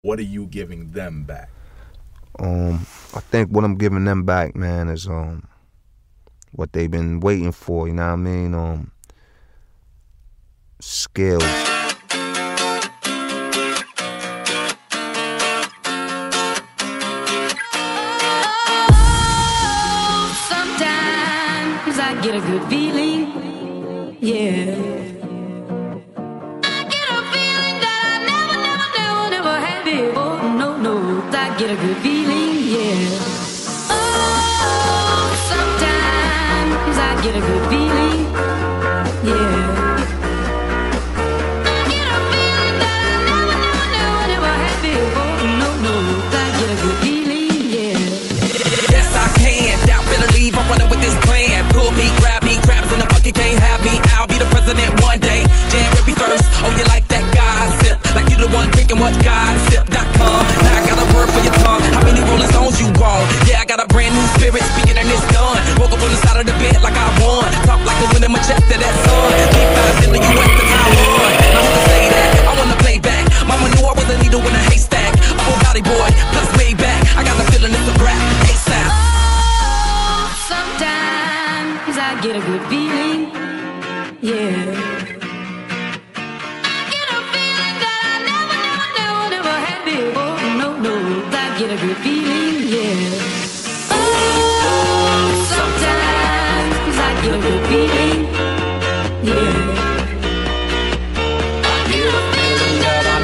What are you giving them back? I think what I'm giving them back, man, is what they've been waiting for, you know what I mean? Skills. Sometimes I get a good feeling, yeah. Get a good feeling, yeah. Oh, sometimes I get a good feeling, yeah. I get a feeling that I never had before. No, I get a good feeling, yeah. Yes, I can. Doubt, better leave. I'm running with this plan. Pull me, grab me, crabs in the bucket can't have me. I'll be the president one day. January 1st. Oh, you like that gossip? Like you the one drinking what gossip.com. Now I got a word for your tongue. How many Rolling Stones you want? Yeah, I got a brand new spirit speaking and it's done. Woke up on the side of the bed like I won. Talk like the wind in my chest to that sun. Deep dive into the US to Taiwan. Now who can say that? I wanna play back. Mama knew I was a needle in a haystack. A full body boy, plus way back. I got the feeling it's a rap. ASAP. Oh, sometimes I get a good feeling, yeah. Get a good feeling, yeah. Oh, sometimes I get a good feeling, yeah. I get a feeling that I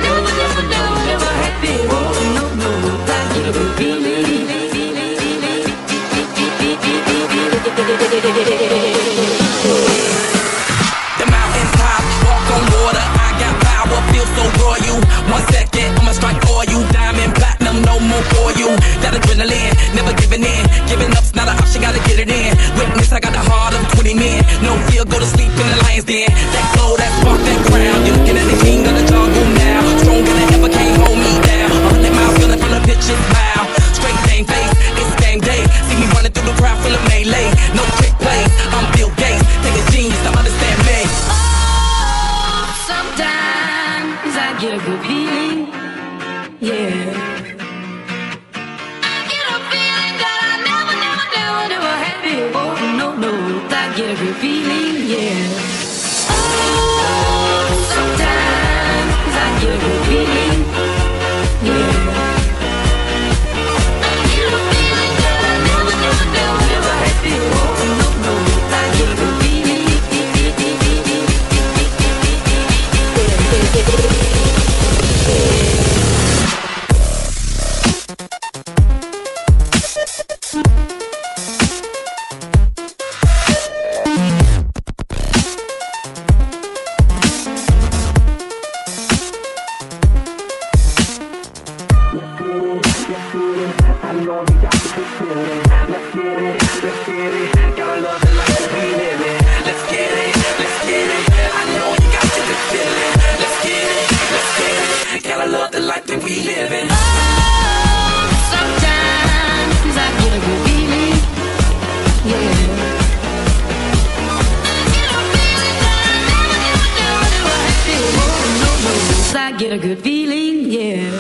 never had before. No, I get a good feeling. The mountain top, walk on water. I got power, feel so royal. 1 second, I'ma strike for you. Diamond platinum, no more for you. That adrenaline, never giving in. Giving up's not an option, gotta get it in. Witness, I got the heart of 20 men. No fear, go to sleep in the lion's den. That glow, that spark, that crown. You're looking at the king of the jungle now. Stronger than ever, can't hold me down. 100 miles running from the pitch's mile. Straight game face, it's game day. See me running through the crowd full of melee. No trick plays, I'm Bill Gates. Take a genius to understand me. Oh, sometimes I get a good feeling, yeah. I get a good feeling, yeah. Oh, sometimes I get a good feeling, yeah. I get a feeling that I never had before. No, I get a good feeling. Get a good feeling, yeah.